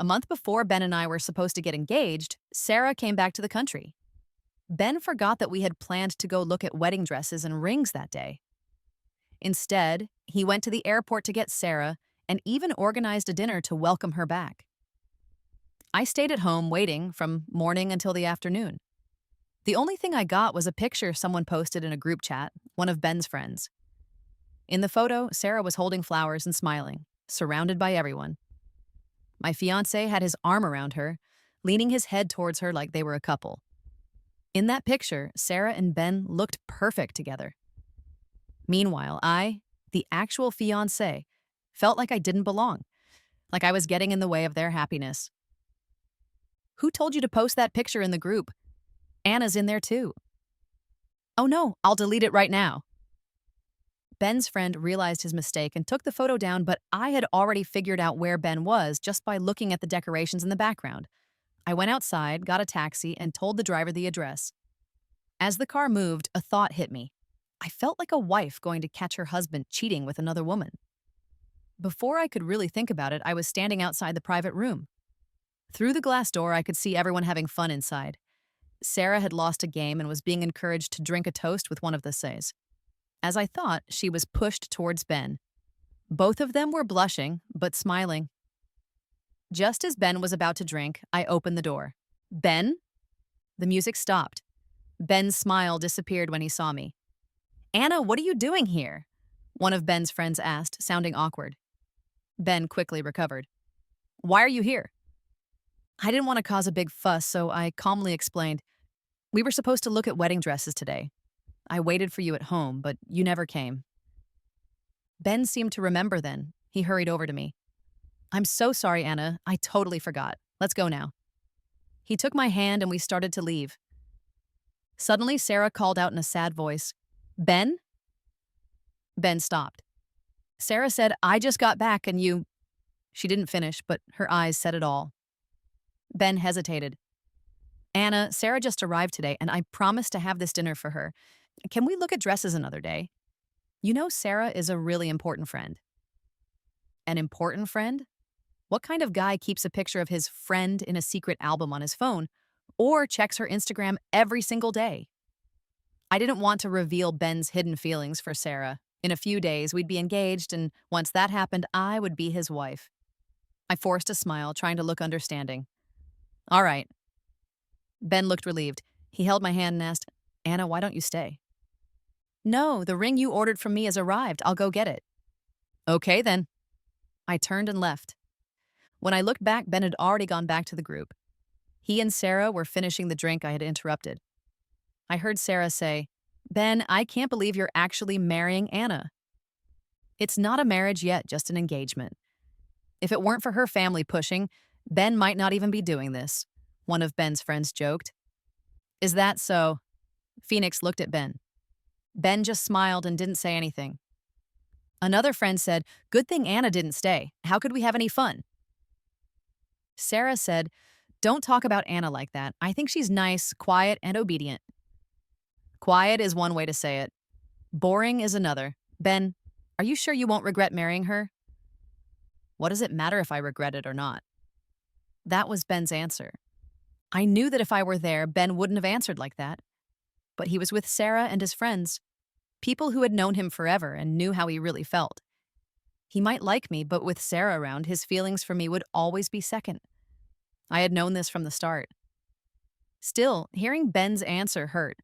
A month before Ben and I were supposed to get engaged, Sarah came back to the country. Ben forgot that we had planned to go look at wedding dresses and rings that day. Instead, he went to the airport to get Sarah and even organized a dinner to welcome her back. I stayed at home waiting from morning until the afternoon. The only thing I got was a picture someone posted in a group chat, one of Ben's friends. In the photo, Sarah was holding flowers and smiling, surrounded by everyone. My fiancé had his arm around her, leaning his head towards her like they were a couple. In that picture, Sarah and Ben looked perfect together. Meanwhile, I, the actual fiancé, felt like I didn't belong, like I was getting in the way of their happiness. Who told you to post that picture in the group? Anna's in there too. Oh no, I'll delete it right now. Ben's friend realized his mistake and took the photo down, but I had already figured out where Ben was just by looking at the decorations in the background. I went outside, got a taxi, and told the driver the address. As the car moved, a thought hit me. I felt like a wife going to catch her husband cheating with another woman. Before I could really think about it, I was standing outside the private room. Through the glass door, I could see everyone having fun inside. Sarah had lost a game and was being encouraged to drink a toast with one of the says. As I thought, she was pushed towards Ben. Both of them were blushing, but smiling. Just as Ben was about to drink, I opened the door. Ben? The music stopped. Ben's smile disappeared when he saw me. Anna, what are you doing here? One of Ben's friends asked, sounding awkward. Ben quickly recovered. Why are you here? I didn't want to cause a big fuss, so I calmly explained. We were supposed to look at wedding dresses today. I waited for you at home, but you never came. Ben seemed to remember then. He hurried over to me. I'm so sorry, Anna. I totally forgot. Let's go now. He took my hand and we started to leave. Suddenly, Sarah called out in a sad voice, Ben? Ben stopped. Sarah said, I just got back and you... She didn't finish, but her eyes said it all. Ben hesitated. Anna, Sarah just arrived today and I promised to have this dinner for her. Can we look at dresses another day? You know Sarah is a really important friend. An important friend? What kind of guy keeps a picture of his friend in a secret album on his phone or checks her Instagram every single day? I didn't want to reveal Ben's hidden feelings for Sarah. In a few days, we'd be engaged, and once that happened, I would be his wife. I forced a smile, trying to look understanding. All right. Ben looked relieved. He held my hand and asked, Anna, why don't you stay? No, the ring you ordered from me has arrived. I'll go get it. Okay, then. I turned and left. When I looked back, Ben had already gone back to the group. He and Sarah were finishing the drink I had interrupted. I heard Sarah say, Ben, I can't believe you're actually marrying Anna. It's not a marriage yet, just an engagement. If it weren't for her family pushing, Ben might not even be doing this, one of Ben's friends joked. Is that so? Phoenix looked at Ben. Ben just smiled and didn't say anything. Another friend said, good thing Anna didn't stay. How could we have any fun? Sarah said, don't talk about Anna like that. I think she's nice, quiet, and obedient. Quiet is one way to say it. Boring is another. Ben, are you sure you won't regret marrying her? What does it matter if I regret it or not? That was Ben's answer. I knew that if I were there, Ben wouldn't have answered like that. But he was with Sarah and his friends, people who had known him forever and knew how he really felt. He might like me, but with Sarah around, his feelings for me would always be second. I had known this from the start. Still, hearing Ben's answer hurt.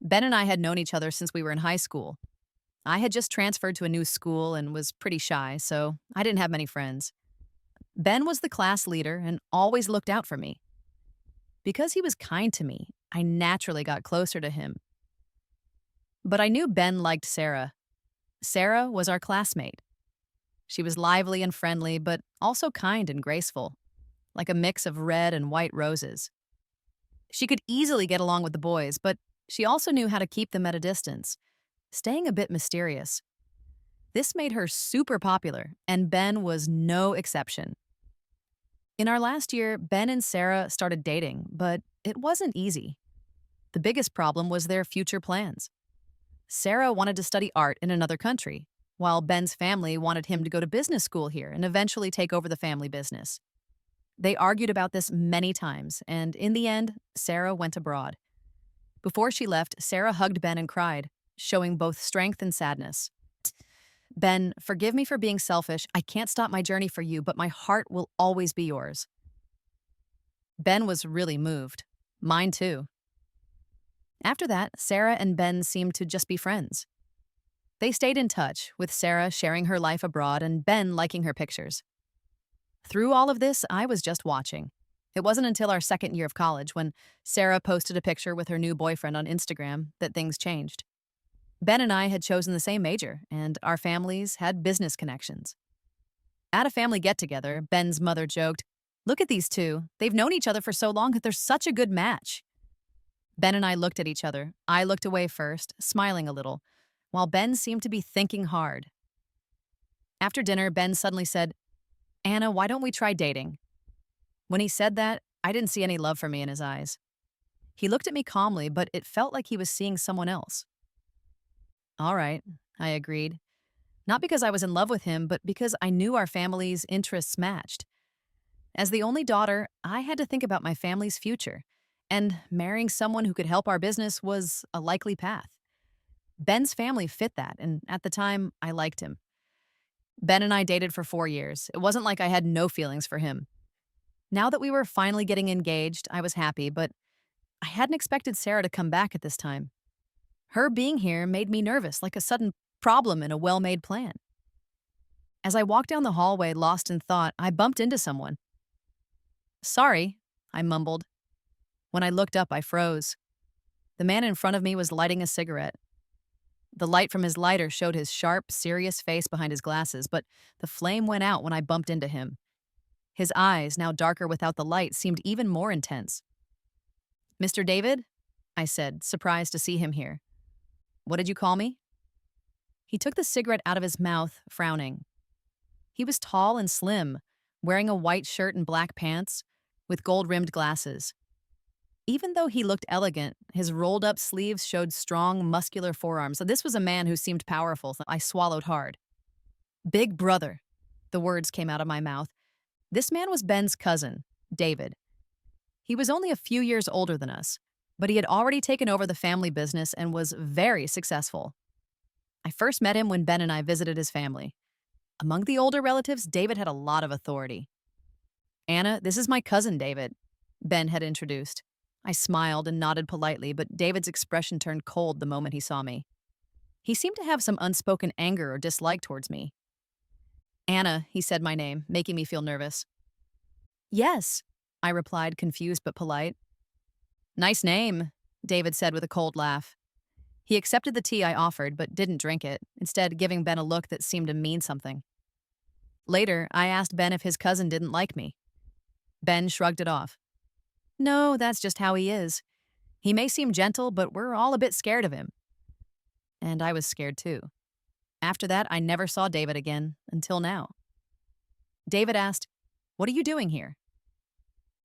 Ben and I had known each other since we were in high school. I had just transferred to a new school and was pretty shy, so I didn't have many friends. Ben was the class leader and always looked out for me. Because he was kind to me, I naturally got closer to him. But I knew Ben liked Sarah. Sarah was our classmate. She was lively and friendly, but also kind and graceful, like a mix of red and white roses. She could easily get along with the boys, but she also knew how to keep them at a distance, staying a bit mysterious. This made her super popular, and Ben was no exception. In our last year, Ben and Sarah started dating, but it wasn't easy. The biggest problem was their future plans. Sarah wanted to study art in another country, while Ben's family wanted him to go to business school here and eventually take over the family business. They argued about this many times, and in the end, Sarah went abroad. Before she left, Sarah hugged Ben and cried, showing both strength and sadness. Ben, forgive me for being selfish. I can't stop my journey for you, but my heart will always be yours. Ben was really moved. Mine too. After that, Sarah and Ben seemed to just be friends. They stayed in touch, with Sarah sharing her life abroad and Ben liking her pictures. Through all of this, I was just watching. It wasn't until our second year of college, when Sarah posted a picture with her new boyfriend on Instagram, that things changed. Ben and I had chosen the same major, and our families had business connections. At a family get-together, Ben's mother joked, "Look at these two. They've known each other for so long that they're such a good match." Ben and I looked at each other. I looked away first, smiling a little, while Ben seemed to be thinking hard. After dinner, Ben suddenly said, "Anna, why don't we try dating?" When he said that, I didn't see any love for me in his eyes. He looked at me calmly, but it felt like he was seeing someone else. All right, I agreed. Not because I was in love with him, but because I knew our family's interests matched. As the only daughter, I had to think about my family's future, and marrying someone who could help our business was a likely path. Ben's family fit that, and at the time, I liked him. Ben and I dated for 4 years. It wasn't like I had no feelings for him. Now that we were finally getting engaged, I was happy, but I hadn't expected Sarah to come back at this time. Her being here made me nervous, like a sudden problem in a well-made plan. As I walked down the hallway, lost in thought, I bumped into someone. "Sorry," I mumbled. When I looked up, I froze. The man in front of me was lighting a cigarette. The light from his lighter showed his sharp, serious face behind his glasses, but the flame went out when I bumped into him. His eyes, now darker without the light, seemed even more intense. "Mr. David?" I said, surprised to see him here. "What did you call me?" He took the cigarette out of his mouth, frowning. He was tall and slim, wearing a white shirt and black pants, with gold-rimmed glasses. Even though he looked elegant, his rolled-up sleeves showed strong, muscular forearms. So this was a man who seemed powerful. So I swallowed hard. "Big brother," the words came out of my mouth. This man was Ben's cousin, David. He was only a few years older than us, but he had already taken over the family business and was very successful. I first met him when Ben and I visited his family. Among the older relatives, David had a lot of authority. "Anna, this is my cousin David," Ben had introduced. I smiled and nodded politely, but David's expression turned cold the moment he saw me. He seemed to have some unspoken anger or dislike towards me. "Anna," he said my name, making me feel nervous. "Yes," I replied, confused but polite. "Nice name," David said with a cold laugh. He accepted the tea I offered, but didn't drink it, instead giving Ben a look that seemed to mean something. Later, I asked Ben if his cousin didn't like me. Ben shrugged it off. "No, that's just how he is. He may seem gentle, but we're all a bit scared of him." And I was scared too. After that, I never saw David again, until now. David asked, "What are you doing here?"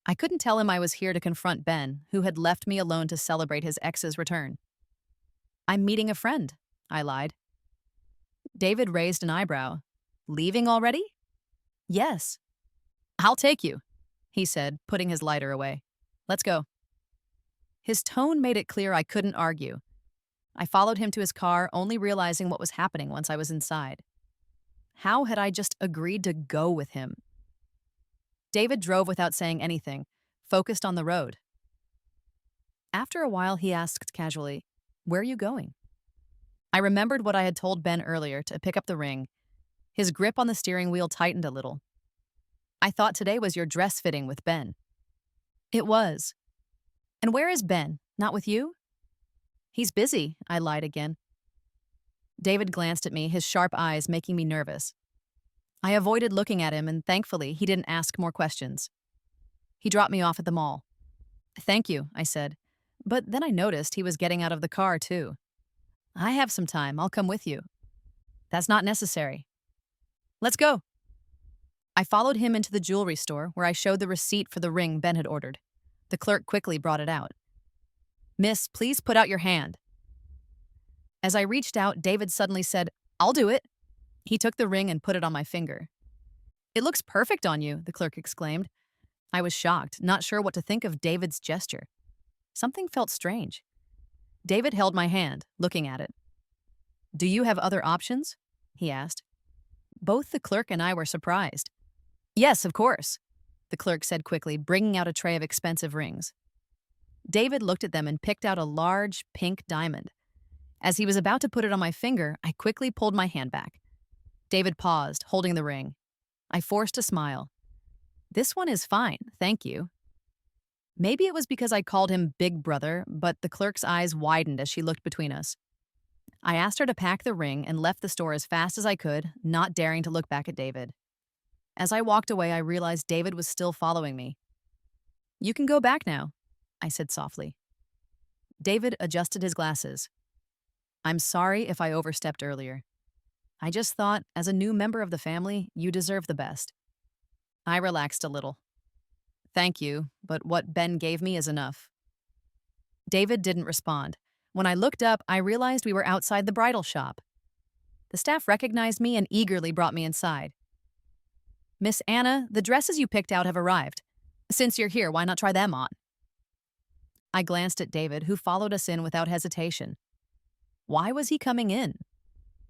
I couldn't tell him I was here to confront Ben, who had left me alone to celebrate his ex's return. "I'm meeting a friend," I lied. David raised an eyebrow. "Leaving already?" "Yes." "I'll take you," he said, putting his lighter away. "Let's go." His tone made it clear I couldn't argue. I followed him to his car, only realizing what was happening once I was inside. How had I just agreed to go with him? David drove without saying anything, focused on the road. After a while, he asked casually, "Where are you going?" I remembered what I had told Ben earlier, to pick up the ring. His grip on the steering wheel tightened a little. "I thought today was your dress fitting with Ben." "It was." "And where is Ben? Not with you?" "He's busy," I lied again. David glanced at me, his sharp eyes making me nervous. I avoided looking at him, and thankfully, he didn't ask more questions. He dropped me off at the mall. "Thank you," I said. But then I noticed he was getting out of the car, too. "I have some time. I'll come with you." "That's not necessary." "Let's go." I followed him into the jewelry store, where I showed the receipt for the ring Ben had ordered. The clerk quickly brought it out. "Miss, please put out your hand." As I reached out, David suddenly said, "I'll do it." He took the ring and put it on my finger. "It looks perfect on you," the clerk exclaimed. I was shocked, not sure what to think of David's gesture. Something felt strange. David held my hand, looking at it. "Do you have other options?" he asked. Both the clerk and I were surprised. "Yes, of course," the clerk said quickly, bringing out a tray of expensive rings. David looked at them and picked out a large, pink diamond. As he was about to put it on my finger, I quickly pulled my hand back. David paused, holding the ring. I forced a smile. "This one is fine, thank you." Maybe it was because I called him Big Brother, but the clerk's eyes widened as she looked between us. I asked her to pack the ring and left the store as fast as I could, not daring to look back at David. As I walked away, I realized David was still following me. "You can go back now," I said softly. David adjusted his glasses. "I'm sorry if I overstepped earlier. I just thought, as a new member of the family, you deserve the best." I relaxed a little. "Thank you, but what Ben gave me is enough." David didn't respond. When I looked up, I realized we were outside the bridal shop. The staff recognized me and eagerly brought me inside. "Miss Anna, the dresses you picked out have arrived. Since you're here, why not try them on?" I glanced at David, who followed us in without hesitation. Why was he coming in?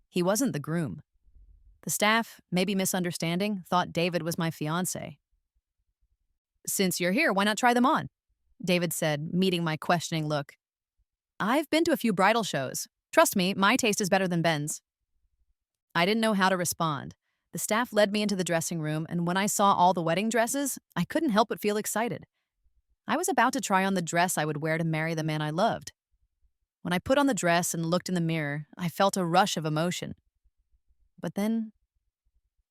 He wasn't the groom. The staff, maybe misunderstanding, thought David was my fiancé. "Since you're here, why not try them on?" David said, meeting my questioning look. "I've been to a few bridal shows. Trust me, my taste is better than Ben's." I didn't know how to respond. The staff led me into the dressing room, and when I saw all the wedding dresses, I couldn't help but feel excited. I was about to try on the dress I would wear to marry the man I loved. When I put on the dress and looked in the mirror, I felt a rush of emotion. But then,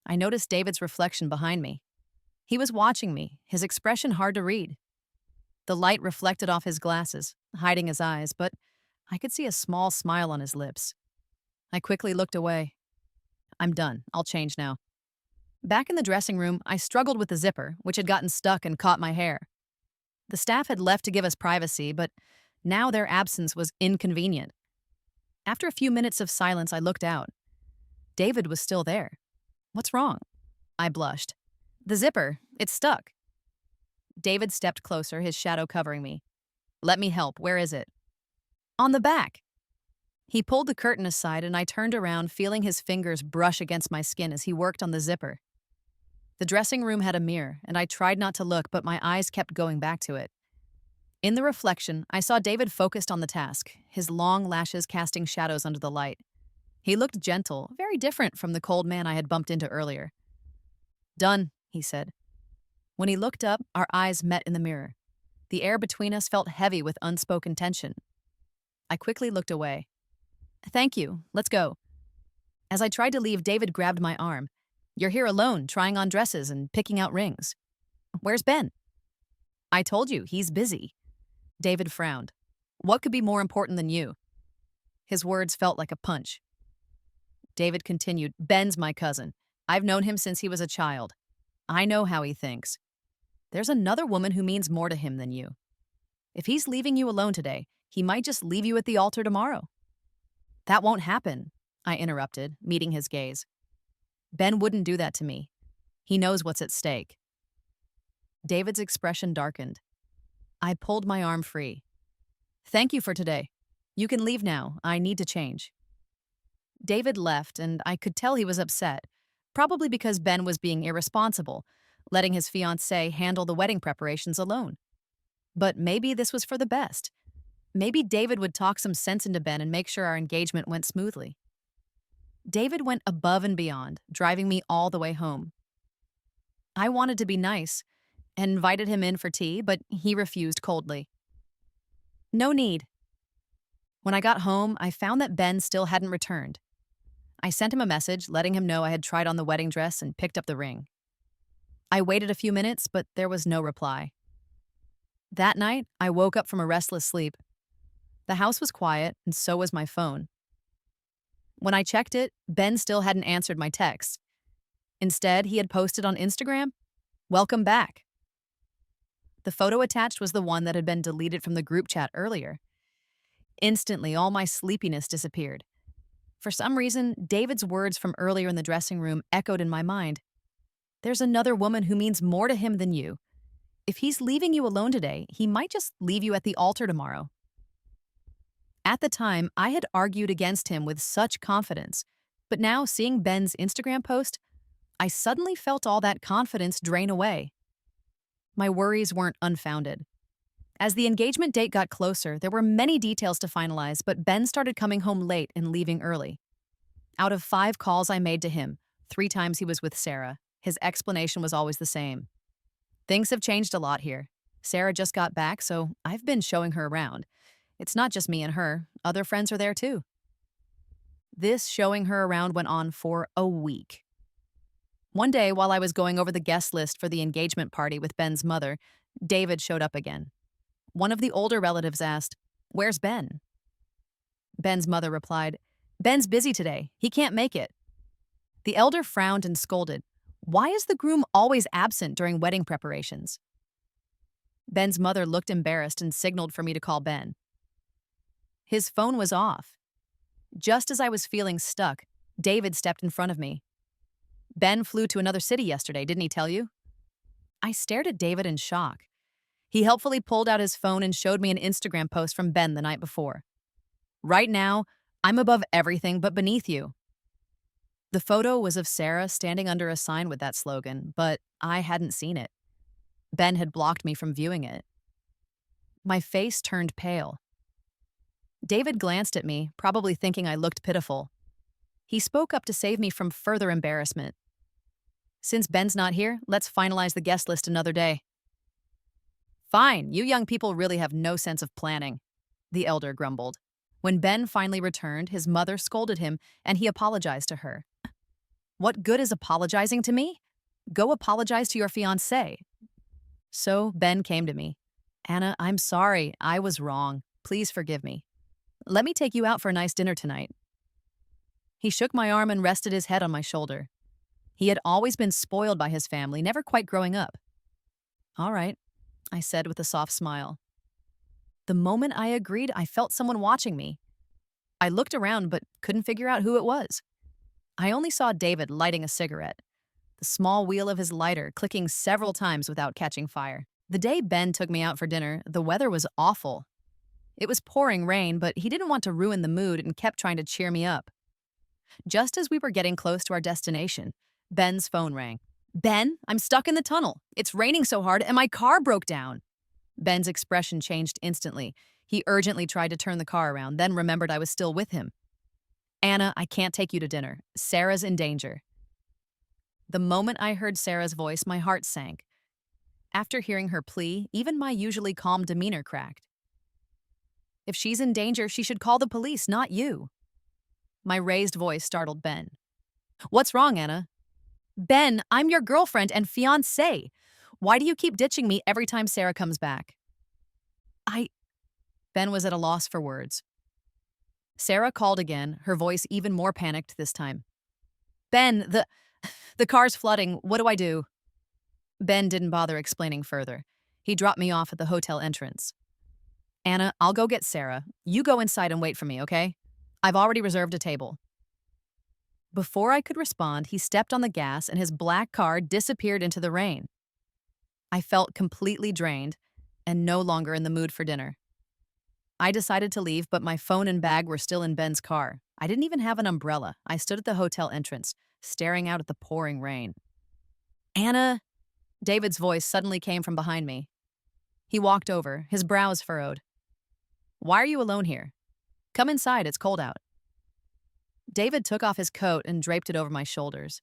I noticed David's reflection behind me. He was watching me, his expression hard to read. The light reflected off his glasses, hiding his eyes, but I could see a small smile on his lips. I quickly looked away. "I'm done. I'll change now." Back in the dressing room, I struggled with the zipper, which had gotten stuck and caught my hair. The staff had left to give us privacy, but now their absence was inconvenient. After a few minutes of silence, I looked out. David was still there. "What's wrong?" I blushed. "The zipper. It's stuck." David stepped closer, his shadow covering me. "Let me help. Where is it?" "On the back." He pulled the curtain aside, and I turned around, feeling his fingers brush against my skin as he worked on the zipper. The dressing room had a mirror, and I tried not to look, but my eyes kept going back to it. In the reflection, I saw David focused on the task, his long lashes casting shadows under the light. He looked gentle, very different from the cold man I had bumped into earlier. "Done," he said. When he looked up, our eyes met in the mirror. The air between us felt heavy with unspoken tension. I quickly looked away. "Thank you. Let's go." As I tried to leave, David grabbed my arm. "You're here alone, trying on dresses and picking out rings. Where's Ben?" "I told you, he's busy." David frowned. "What could be more important than you?" His words felt like a punch. David continued, "Ben's my cousin. I've known him since he was a child. I know how he thinks. There's another woman who means more to him than you. If he's leaving you alone today, he might just leave you at the altar tomorrow." "That won't happen," I interrupted, meeting his gaze. "Ben wouldn't do that to me. He knows what's at stake." David's expression darkened. I pulled my arm free. "Thank you for today. You can leave now. I need to change." David left, and I could tell he was upset, probably because Ben was being irresponsible, letting his fiancée handle the wedding preparations alone. But maybe this was for the best. Maybe David would talk some sense into Ben and make sure our engagement went smoothly. David went above and beyond, driving me all the way home. I wanted to be nice and invited him in for tea, but he refused coldly. "No need." When I got home, I found that Ben still hadn't returned. I sent him a message letting him know I had tried on the wedding dress and picked up the ring. I waited a few minutes, but there was no reply. That night, I woke up from a restless sleep. The house was quiet, and so was my phone. When I checked it, Ben still hadn't answered my text. Instead, he had posted on Instagram, "Welcome back." The photo attached was the one that had been deleted from the group chat earlier. Instantly, all my sleepiness disappeared. For some reason, David's words from earlier in the dressing room echoed in my mind. "There's another woman who means more to him than you. If he's leaving you alone today, he might just leave you at the altar tomorrow. At the time, I had argued against him with such confidence, but now seeing Ben's Instagram post, I suddenly felt all that confidence drain away. My worries weren't unfounded. As the engagement date got closer, there were many details to finalize, but Ben started coming home late and leaving early. Out of 5 calls I made to him, 3 times he was with Sarah. His explanation was always the same. Things have changed a lot here. Sarah just got back, so I've been showing her around. It's not just me and her, other friends are there too. This showing her around went on for a week. One day, while I was going over the guest list for the engagement party with Ben's mother, David showed up again. One of the older relatives asked, "Where's Ben?" Ben's mother replied, "Ben's busy today. He can't make it." The elder frowned and scolded, "Why is the groom always absent during wedding preparations?" Ben's mother looked embarrassed and signaled for me to call Ben. His phone was off. Just as I was feeling stuck, David stepped in front of me. "Ben flew to another city yesterday, didn't he tell you?" I stared at David in shock. He helpfully pulled out his phone and showed me an Instagram post from Ben the night before. "Right now, I'm above everything but beneath you." The photo was of Sarah standing under a sign with that slogan, but I hadn't seen it. Ben had blocked me from viewing it. My face turned pale. David glanced at me, probably thinking I looked pitiful. He spoke up to save me from further embarrassment. "Since Ben's not here, let's finalize the guest list another day." "Fine, you young people really have no sense of planning," the elder grumbled. When Ben finally returned, his mother scolded him, and he apologized to her. "What good is apologizing to me? Go apologize to your fiancé." So Ben came to me. "Anna, I'm sorry. I was wrong. Please forgive me. Let me take you out for a nice dinner tonight." He shook my arm and rested his head on my shoulder. He had always been spoiled by his family, never quite growing up. "All right," I said with a soft smile. The moment I agreed, I felt someone watching me. I looked around but couldn't figure out who it was. I only saw David lighting a cigarette, the small wheel of his lighter clicking several times without catching fire. The day Ben took me out for dinner, the weather was awful. It was pouring rain, but he didn't want to ruin the mood and kept trying to cheer me up. Just as we were getting close to our destination, Ben's phone rang. "Ben, I'm stuck in the tunnel. It's raining so hard and my car broke down." Ben's expression changed instantly. He urgently tried to turn the car around, then remembered I was still with him. "Anna, I can't take you to dinner. Sarah's in danger." The moment I heard Sarah's voice, my heart sank. After hearing her plea, even my usually calm demeanor cracked. "If she's in danger, she should call the police, not you." My raised voice startled Ben. "What's wrong, Anna?" "Ben, I'm your girlfriend and fiancé. Why do you keep ditching me every time Sarah comes back?" I... Ben was at a loss for words. Sarah called again, her voice even more panicked this time. "Ben, the car's flooding. What do I do?" Ben didn't bother explaining further. He dropped me off at the hotel entrance. "Anna, I'll go get Sarah. You go inside and wait for me, okay? I've already reserved a table." Before I could respond, he stepped on the gas and his black car disappeared into the rain. I felt completely drained and no longer in the mood for dinner. I decided to leave, but my phone and bag were still in Ben's car. I didn't even have an umbrella. I stood at the hotel entrance, staring out at the pouring rain. "Anna!" David's voice suddenly came from behind me. He walked over, his brows furrowed. "Why are you alone here? Come inside, it's cold out." David took off his coat and draped it over my shoulders.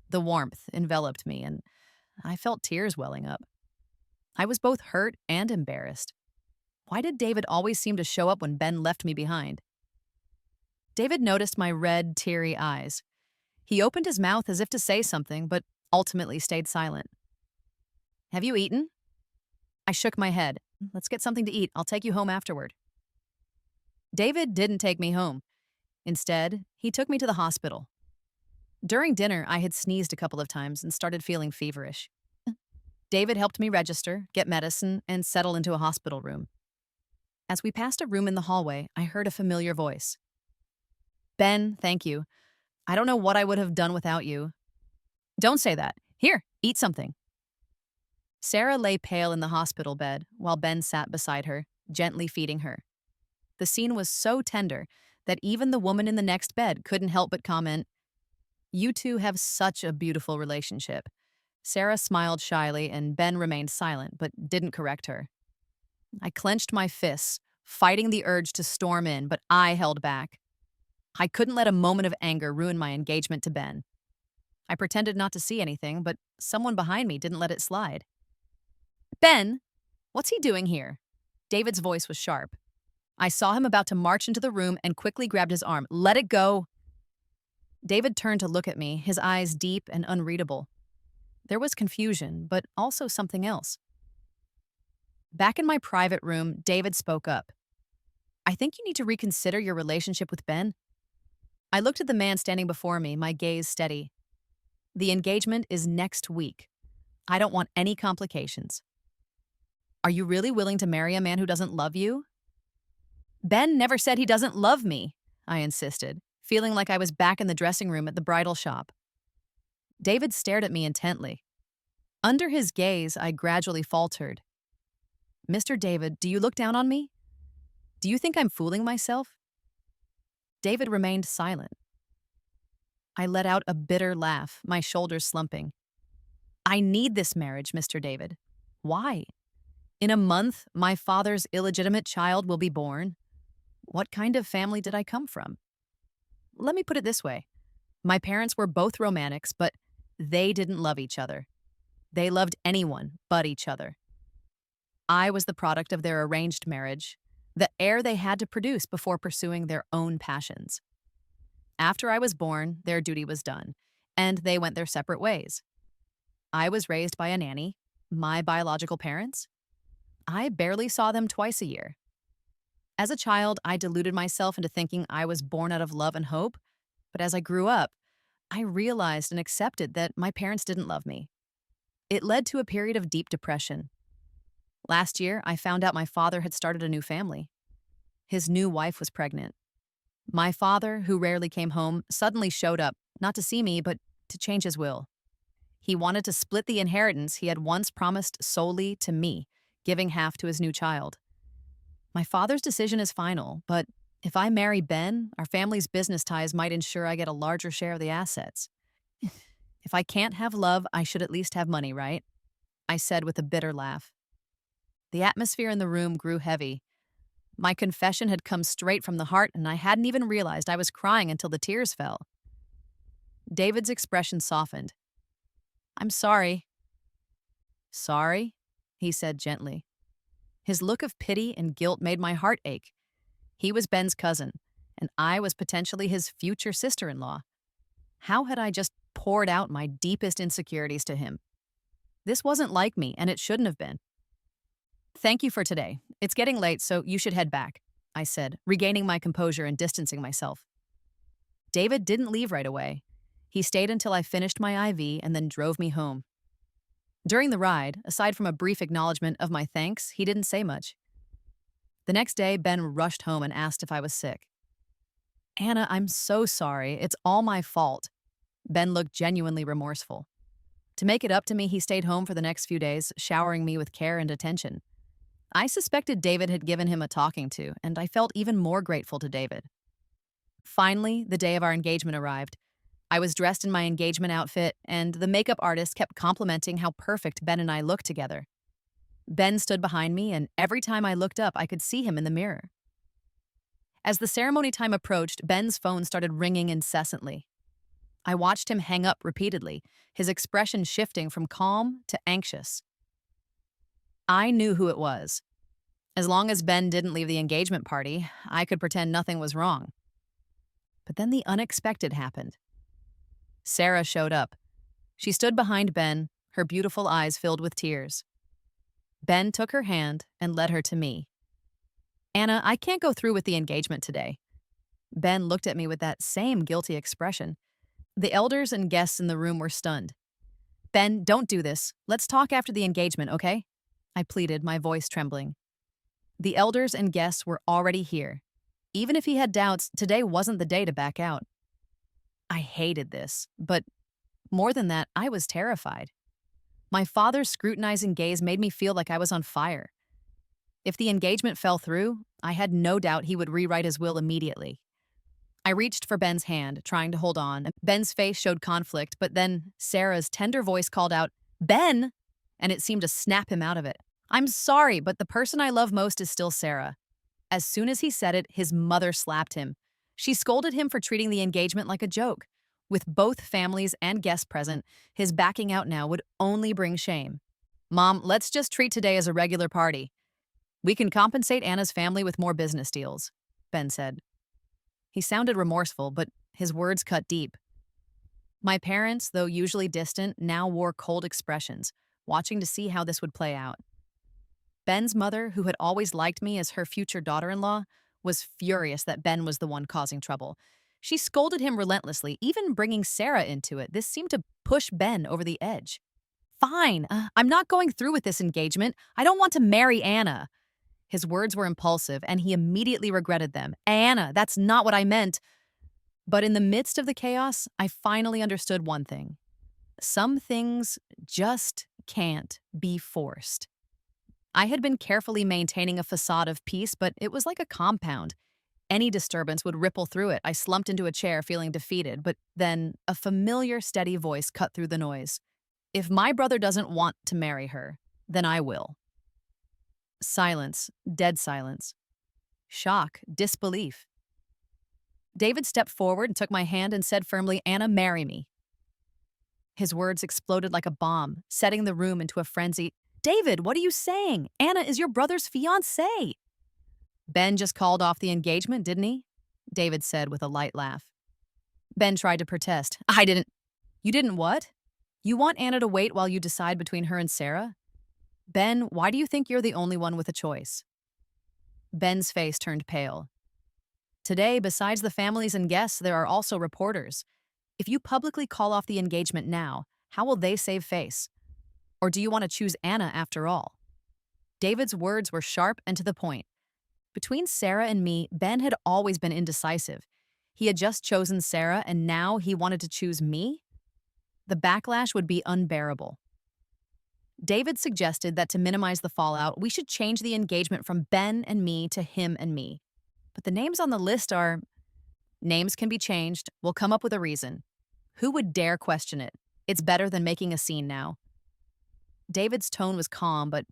The warmth enveloped me, and I felt tears welling up. I was both hurt and embarrassed. Why did David always seem to show up when Ben left me behind? David noticed my red, teary eyes. He opened his mouth as if to say something, but ultimately stayed silent. "Have you eaten?" I shook my head. "Let's get something to eat. I'll take you home afterward." David didn't take me home. Instead, he took me to the hospital. During dinner, I had sneezed a couple of times and started feeling feverish. David helped me register, get medicine, and settle into a hospital room. As we passed a room in the hallway, I heard a familiar voice. "Ben, thank you. I don't know what I would have done without you." "Don't say that. Here, eat something." Sarah lay pale in the hospital bed while Ben sat beside her, gently feeding her. The scene was so tender that even the woman in the next bed couldn't help but comment, "You two have such a beautiful relationship." Sarah smiled shyly and Ben remained silent but didn't correct her. I clenched my fists, fighting the urge to storm in, but I held back. I couldn't let a moment of anger ruin my engagement to Ben. I pretended not to see anything, but someone behind me didn't let it slide. "Ben, what's he doing here?" David's voice was sharp. I saw him about to march into the room and quickly grabbed his arm. "Let it go." David turned to look at me, his eyes deep and unreadable. There was confusion, but also something else. Back in my private room, David spoke up. "I think you need to reconsider your relationship with Ben." I looked at the man standing before me, my gaze steady. "The engagement is next week. I don't want any complications." "Are you really willing to marry a man who doesn't love you?" "Ben never said he doesn't love me," I insisted, feeling like I was back in the dressing room at the bridal shop. David stared at me intently. Under his gaze, I gradually faltered. "Mr. David, do you look down on me? Do you think I'm fooling myself?" David remained silent. I let out a bitter laugh, my shoulders slumping. "I need this marriage, Mr. David." "Why?" "In a month, my father's illegitimate child will be born." What kind of family did I come from? Let me put it this way. My parents were both romantics, but they didn't love each other. They loved anyone but each other. I was the product of their arranged marriage, the heir they had to produce before pursuing their own passions. After I was born, their duty was done, and they went their separate ways. I was raised by a nanny. My biological parents? I barely saw them twice a year. As a child, I deluded myself into thinking I was born out of love and hope, but as I grew up, I realized and accepted that my parents didn't love me. It led to a period of deep depression. Last year, I found out my father had started a new family. His new wife was pregnant. My father, who rarely came home, suddenly showed up, not to see me, but to change his will. He wanted to split the inheritance he had once promised solely to me, giving half to his new child. My father's decision is final, but if I marry Ben, our family's business ties might ensure I get a larger share of the assets. If I can't have love, I should at least have money, right? I said with a bitter laugh. The atmosphere in the room grew heavy. My confession had come straight from the heart, and I hadn't even realized I was crying until the tears fell. David's expression softened. "I'm sorry." "Sorry?" he said gently. His look of pity and guilt made my heart ache. He was Ben's cousin, and I was potentially his future sister-in-law. How had I just poured out my deepest insecurities to him? This wasn't like me, and it shouldn't have been. "Thank you for today. It's getting late, so you should head back," I said, regaining my composure and distancing myself. David didn't leave right away. He stayed until I finished my IV and then drove me home. During the ride, aside from a brief acknowledgement of my thanks, he didn't say much. The next day, Ben rushed home and asked if I was sick. "Anna, I'm so sorry. It's all my fault." Ben looked genuinely remorseful. To make it up to me, he stayed home for the next few days, showering me with care and attention. I suspected David had given him a talking to, and I felt even more grateful to David. Finally, the day of our engagement arrived. I was dressed in my engagement outfit, and the makeup artist kept complimenting how perfect Ben and I looked together. Ben stood behind me, and every time I looked up, I could see him in the mirror. As the ceremony time approached, Ben's phone started ringing incessantly. I watched him hang up repeatedly, his expression shifting from calm to anxious. I knew who it was. As long as Ben didn't leave the engagement party, I could pretend nothing was wrong. But then the unexpected happened. Sarah showed up. She stood behind Ben, her beautiful eyes filled with tears. Ben took her hand and led her to me. "Anna, I can't go through with the engagement today." Ben looked at me with that same guilty expression. The elders and guests in the room were stunned. "Ben, don't do this. Let's talk after the engagement, okay?" I pleaded, my voice trembling. The elders and guests were already here. Even if he had doubts, today wasn't the day to back out. I hated this, but more than that, I was terrified. My father's scrutinizing gaze made me feel like I was on fire. If the engagement fell through, I had no doubt he would rewrite his will immediately. I reached for Ben's hand, trying to hold on. Ben's face showed conflict, but then Sarah's tender voice called out, "Ben!" And it seemed to snap him out of it. "I'm sorry, but the person I love most is still Sarah." As soon as he said it, his mother slapped him. She scolded him for treating the engagement like a joke. With both families and guests present, his backing out now would only bring shame. "Mom, let's just treat today as a regular party. We can compensate Anna's family with more business deals," Ben said. He sounded remorseful, but his words cut deep. My parents, though usually distant, now wore cold expressions, watching to see how this would play out. Ben's mother, who had always liked me as her future daughter-in-law, was furious that Ben was the one causing trouble. She scolded him relentlessly, even bringing Sarah into it. This seemed to push Ben over the edge. "Fine, I'm not going through with this engagement. I don't want to marry Anna." His words were impulsive, and he immediately regretted them. "Anna, that's not what I meant." But in the midst of the chaos, I finally understood one thing. Some things just can't be forced. I had been carefully maintaining a facade of peace, but it was like a compound. Any disturbance would ripple through it. I slumped into a chair, feeling defeated, but then a familiar, steady voice cut through the noise. "If my brother doesn't want to marry her, then I will." Silence, dead silence. Shock, disbelief. David stepped forward and took my hand and said firmly, "Anna, marry me." His words exploded like a bomb, setting the room into a frenzy. "David, what are you saying? Anna is your brother's fiancé." "Ben just called off the engagement, didn't he?" David said with a light laugh. Ben tried to protest. "I didn't." "You didn't what? You want Anna to wait while you decide between her and Sarah? Ben, why do you think you're the only one with a choice?" Ben's face turned pale. "Today, besides the families and guests, there are also reporters. If you publicly call off the engagement now, how will they save face? Or do you want to choose Anna after all?" David's words were sharp and to the point. Between Sarah and me, Ben had always been indecisive. He had just chosen Sarah, and now he wanted to choose me? The backlash would be unbearable. David suggested that to minimize the fallout, we should change the engagement from Ben and me to him and me. But the names on the list are... Names can be changed. We'll come up with a reason. Who would dare question it? It's better than making a scene now. David's tone was calm, but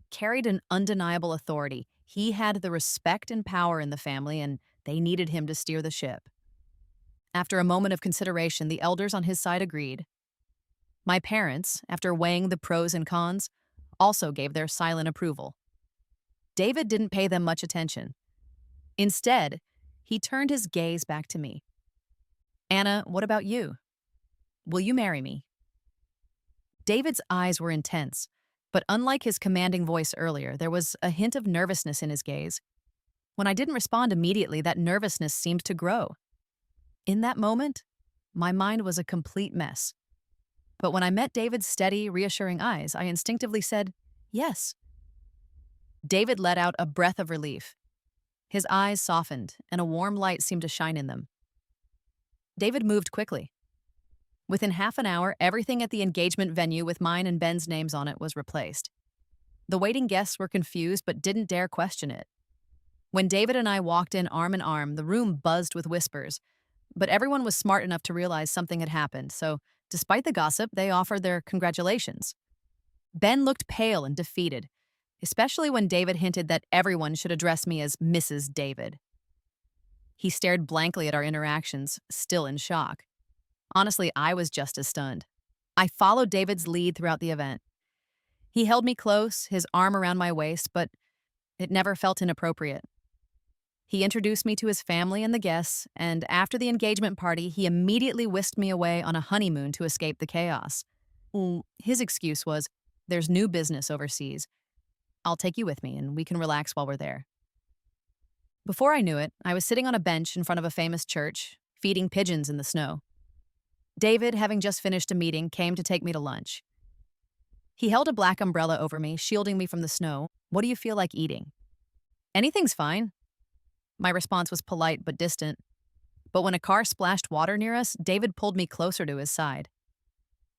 carried an undeniable authority. He had the respect and power in the family, and they needed him to steer the ship. After a moment of consideration, the elders on his side agreed. My parents, after weighing the pros and cons, also gave their silent approval. David didn't pay them much attention. Instead, he turned his gaze back to me. "Anna, what about you? Will you marry me?" David's eyes were intense, but unlike his commanding voice earlier, there was a hint of nervousness in his gaze. When I didn't respond immediately, that nervousness seemed to grow. In that moment, my mind was a complete mess. But when I met David's steady, reassuring eyes, I instinctively said, "Yes." David let out a breath of relief. His eyes softened, and a warm light seemed to shine in them. David moved quickly. Within half an hour, everything at the engagement venue with mine and Ben's names on it was replaced. The waiting guests were confused but didn't dare question it. When David and I walked in arm, the room buzzed with whispers, but everyone was smart enough to realize something had happened, so despite the gossip, they offered their congratulations. Ben looked pale and defeated, especially when David hinted that everyone should address me as Mrs. David. He stared blankly at our interactions, still in shock. Honestly, I was just as stunned. I followed David's lead throughout the event. He held me close, his arm around my waist, but it never felt inappropriate. He introduced me to his family and the guests, and after the engagement party, he immediately whisked me away on a honeymoon to escape the chaos. His excuse was, "There's new business overseas. I'll take you with me, and we can relax while we're there." Before I knew it, I was sitting on a bench in front of a famous church, feeding pigeons in the snow. David, having just finished a meeting, came to take me to lunch. He held a black umbrella over me, shielding me from the snow. "What do you feel like eating?" "Anything's fine." My response was polite but distant. But when a car splashed water near us, David pulled me closer to his side.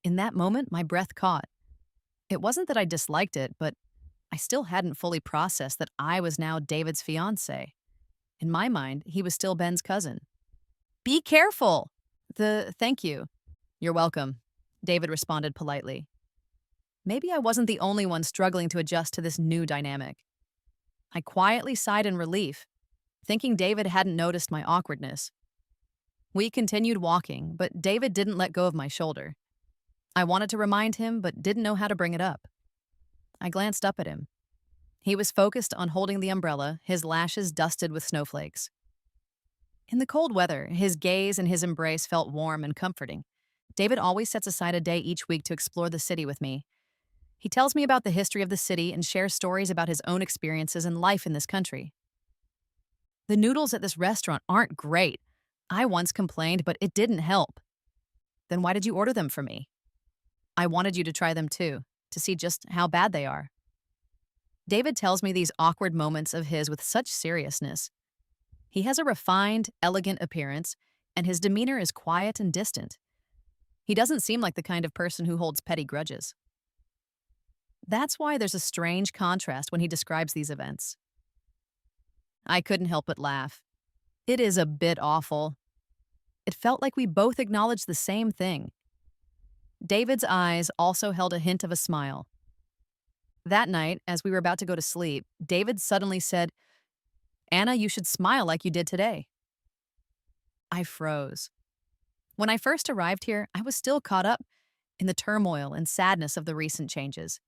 In that moment, my breath caught. It wasn't that I disliked it, but I still hadn't fully processed that I was now David's fiancé. In my mind, he was still Ben's cousin. Be careful! Thank you. You're welcome, David responded politely. Maybe I wasn't the only one struggling to adjust to this new dynamic. I quietly sighed in relief, thinking David hadn't noticed my awkwardness. We continued walking, but David didn't let go of my shoulder. I wanted to remind him, but didn't know how to bring it up. I glanced up at him. He was focused on holding the umbrella, his lashes dusted with snowflakes. In the cold weather, his gaze and his embrace felt warm and comforting. David always sets aside a day each week to explore the city with me. He tells me about the history of the city and shares stories about his own experiences and life in this country. The noodles at this restaurant aren't great. I once complained, but it didn't help. Then why did you order them for me? I wanted you to try them too, to see just how bad they are. David tells me these awkward moments of his with such seriousness. He has a refined, elegant appearance, and his demeanor is quiet and distant. He doesn't seem like the kind of person who holds petty grudges. That's why there's a strange contrast when he describes these events. I couldn't help but laugh. It is a bit awful. It felt like we both acknowledged the same thing. David's eyes also held a hint of a smile. That night, as we were about to go to sleep, David suddenly said, "Anna, you should smile like you did today." I froze. When I first arrived here, I was still caught up in the turmoil and sadness of the recent changes.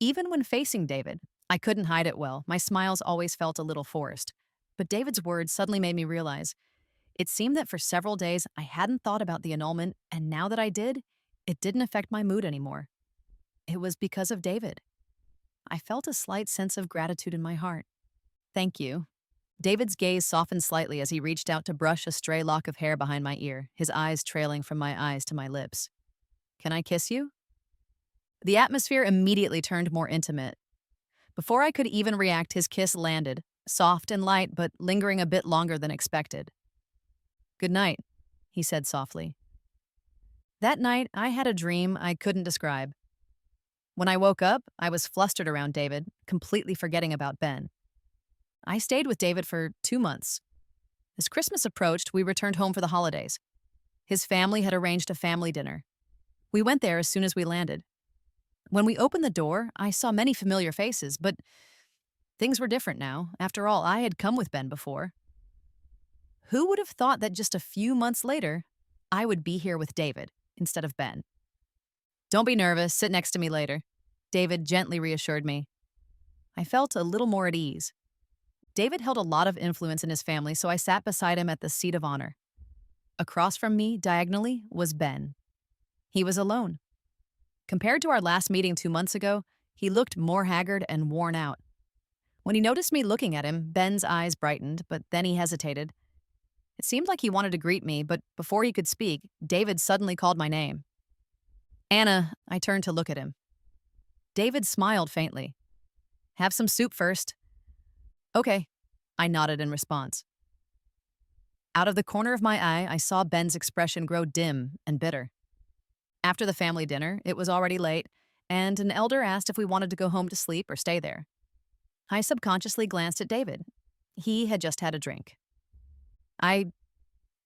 Even when facing David, I couldn't hide it well. My smiles always felt a little forced. But David's words suddenly made me realize it seemed that for several days I hadn't thought about the annulment, and now that I did, it didn't affect my mood anymore. It was because of David. I felt a slight sense of gratitude in my heart. Thank you. David's gaze softened slightly as he reached out to brush a stray lock of hair behind my ear, his eyes trailing from my eyes to my lips. Can I kiss you? The atmosphere immediately turned more intimate. Before I could even react, his kiss landed, soft and light, but lingering a bit longer than expected. Good night, he said softly. That night, I had a dream I couldn't describe. When I woke up, I was flustered around David, completely forgetting about Ben. I stayed with David for 2 months. As Christmas approached, we returned home for the holidays. His family had arranged a family dinner. We went there as soon as we landed. When we opened the door, I saw many familiar faces, but things were different now. After all, I had come with Ben before. Who would have thought that just a few months later, I would be here with David instead of Ben? Don't be nervous, sit next to me later, David gently reassured me. I felt a little more at ease. David held a lot of influence in his family, so I sat beside him at the seat of honor. Across from me, diagonally, was Ben. He was alone. Compared to our last meeting 2 months ago, he looked more haggard and worn out. When he noticed me looking at him, Ben's eyes brightened, but then he hesitated. It seemed like he wanted to greet me, but before he could speak, David suddenly called my name. Anna, I turned to look at him. David smiled faintly. Have some soup first. Okay, I nodded in response. Out of the corner of my eye, I saw Ben's expression grow dim and bitter. After the family dinner, it was already late, and an elder asked if we wanted to go home to sleep or stay there. I subconsciously glanced at David. He had just had a drink.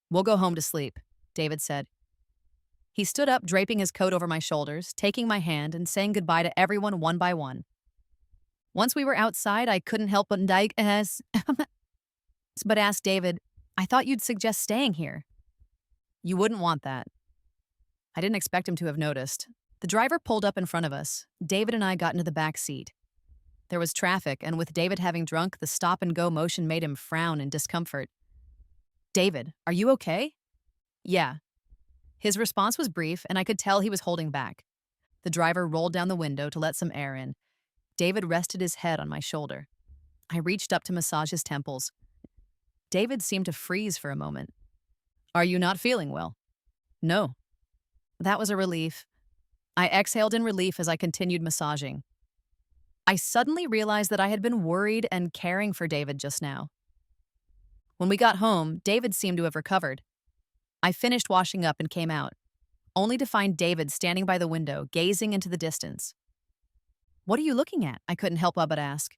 We'll go home to sleep, David said. He stood up, draping his coat over my shoulders, taking my hand and saying goodbye to everyone one by one. Once we were outside, I couldn't help but ask David, I thought you'd suggest staying here. You wouldn't want that. I didn't expect him to have noticed. The driver pulled up in front of us. David and I got into the back seat. There was traffic, and with David having drunk, the stop-and-go motion made him frown in discomfort. David, are you okay? Yeah. His response was brief, and I could tell he was holding back. The driver rolled down the window to let some air in. David rested his head on my shoulder. I reached up to massage his temples. David seemed to freeze for a moment. Are you not feeling well? No. That was a relief. I exhaled in relief as I continued massaging. I suddenly realized that I had been worried and caring for David just now. When we got home, David seemed to have recovered. I finished washing up and came out, only to find David standing by the window, gazing into the distance. What are you looking at? I couldn't help but ask.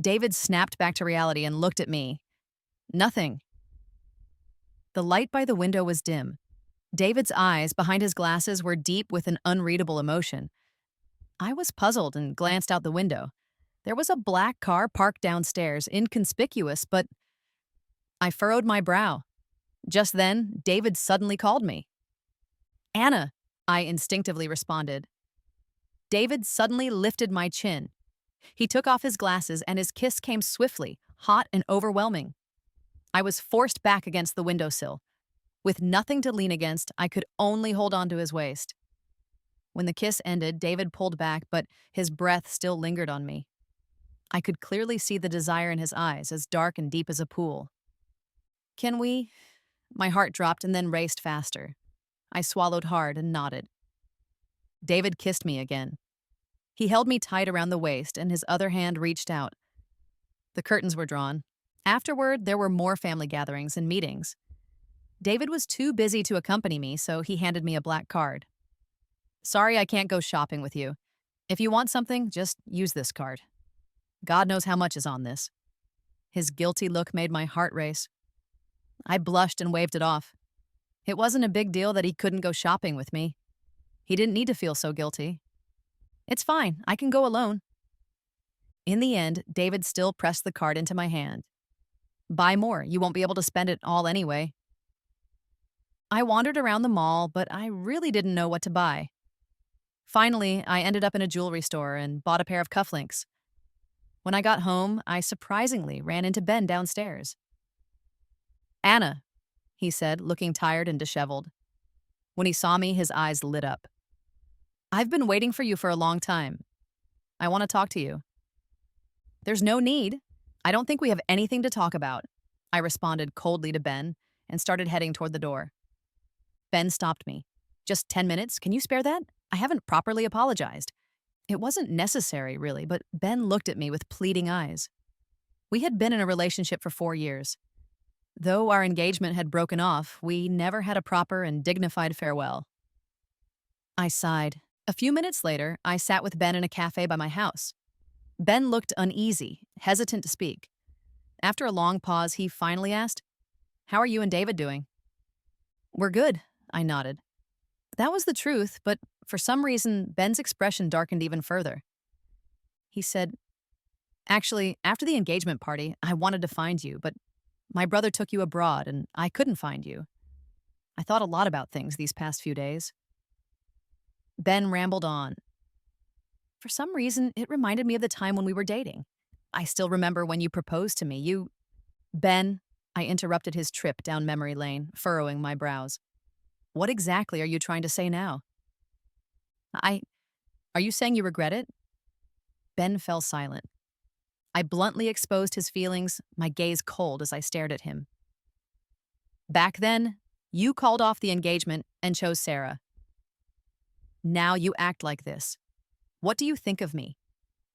David snapped back to reality and looked at me. Nothing. The light by the window was dim. David's eyes behind his glasses were deep with an unreadable emotion. I was puzzled and glanced out the window. There was a black car parked downstairs, inconspicuous, but I furrowed my brow. Just then, David suddenly called me. Anna, I instinctively responded. David suddenly lifted my chin. He took off his glasses and his kiss came swiftly, hot and overwhelming. I was forced back against the windowsill. With nothing to lean against, I could only hold on to his waist. When the kiss ended, David pulled back, but his breath still lingered on me. I could clearly see the desire in his eyes, as dark and deep as a pool. Can we? My heart dropped and then raced faster. I swallowed hard and nodded. David kissed me again. He held me tight around the waist and his other hand reached out. The curtains were drawn. Afterward, there were more family gatherings and meetings. David was too busy to accompany me, so he handed me a black card. Sorry I can't go shopping with you. If you want something, just use this card. God knows how much is on this. His guilty look made my heart race. I blushed and waved it off. It wasn't a big deal that he couldn't go shopping with me. He didn't need to feel so guilty. It's fine, I can go alone. In the end, David still pressed the card into my hand. Buy more, you won't be able to spend it all anyway. I wandered around the mall, but I really didn't know what to buy. Finally, I ended up in a jewelry store and bought a pair of cufflinks. When I got home, I surprisingly ran into Ben downstairs. Anna, he said, looking tired and disheveled. When he saw me, his eyes lit up. I've been waiting for you for a long time. I want to talk to you. There's no need. I don't think we have anything to talk about, I responded coldly to Ben and started heading toward the door. Ben stopped me. Just 10 minutes? Can you spare that? I haven't properly apologized. It wasn't necessary, really, but Ben looked at me with pleading eyes. We had been in a relationship for 4 years. Though our engagement had broken off, we never had a proper and dignified farewell. I sighed. A few minutes later, I sat with Ben in a cafe by my house. Ben looked uneasy, hesitant to speak. After a long pause, he finally asked, How are you and David doing? We're good, I nodded. That was the truth, but for some reason, Ben's expression darkened even further. He said, Actually, after the engagement party, I wanted to find you, but my brother took you abroad and I couldn't find you. I thought a lot about things these past few days. Ben rambled on. For some reason, it reminded me of the time when we were dating. I still remember when you proposed to me. Ben, I interrupted his trip down memory lane, furrowing my brows. What exactly are you trying to say now? Are you saying you regret it? Ben fell silent. I bluntly exposed his feelings, my gaze cold as I stared at him. Back then, you called off the engagement and chose Sarah. Now you act like this. What do you think of me?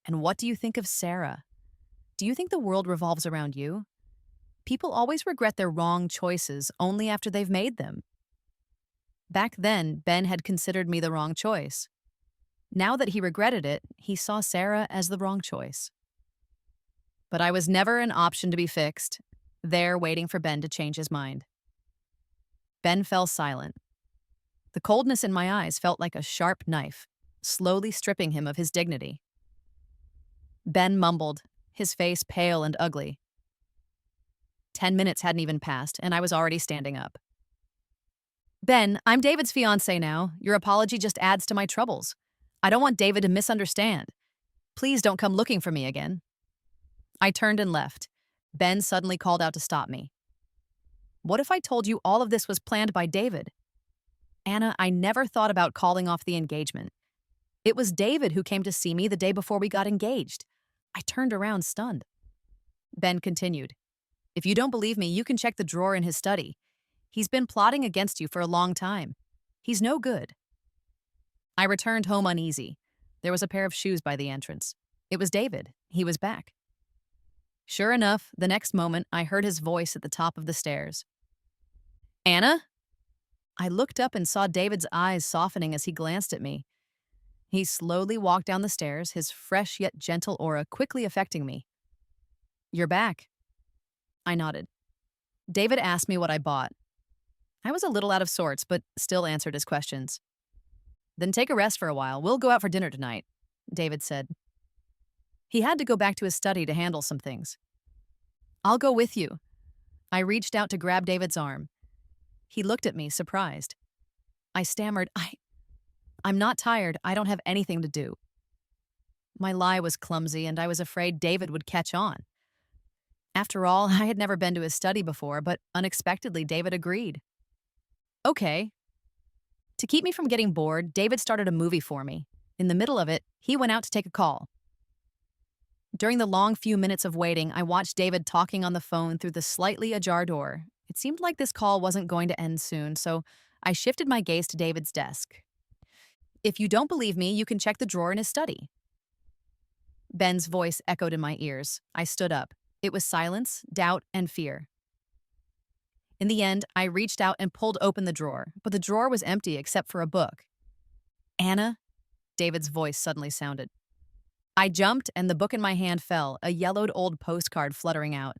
And what do you think of Sarah? Do you think the world revolves around you? People always regret their wrong choices only after they've made them. Back then, Ben had considered me the wrong choice. Now that he regretted it, he saw Sarah as the wrong choice. But I was never an option to be fixed, there waiting for Ben to change his mind. Ben fell silent. The coldness in my eyes felt like a sharp knife, slowly stripping him of his dignity. Ben mumbled, his face pale and ugly. 10 minutes hadn't even passed, and I was already standing up. Ben, I'm David's fiancé now. Your apology just adds to my troubles. I don't want David to misunderstand. Please don't come looking for me again. I turned and left. Ben suddenly called out to stop me. What if I told you all of this was planned by David? Anna, I never thought about calling off the engagement. It was David who came to see me the day before we got engaged. I turned around stunned. Ben continued. If you don't believe me, you can check the drawer in his study. He's been plotting against you for a long time. He's no good. I returned home uneasy. There was a pair of shoes by the entrance. It was David. He was back. Sure enough, the next moment, I heard his voice at the top of the stairs. Anna? I looked up and saw David's eyes softening as he glanced at me. He slowly walked down the stairs, his fresh yet gentle aura quickly affecting me. "You're back." I nodded. David asked me what I bought. I was a little out of sorts, but still answered his questions. "Then take a rest for a while. We'll go out for dinner tonight," David said. He had to go back to his study to handle some things. "I'll go with you." I reached out to grab David's arm. He looked at me, surprised. I stammered, I'm not tired. I don't have anything to do." My lie was clumsy, and I was afraid David would catch on. After all, I had never been to his study before, but unexpectedly, David agreed. "Okay." To keep me from getting bored, David started a movie for me. In the middle of it, he went out to take a call. During the long few minutes of waiting, I watched David talking on the phone through the slightly ajar door. It seemed like this call wasn't going to end soon, so I shifted my gaze to David's desk. "If you don't believe me, you can check the drawer in his study." Ben's voice echoed in my ears. I stood up. It was silence, doubt, and fear. In the end, I reached out and pulled open the drawer, but the drawer was empty except for a book. "Anna?" David's voice suddenly sounded. I jumped, and the book in my hand fell, a yellowed old postcard fluttering out.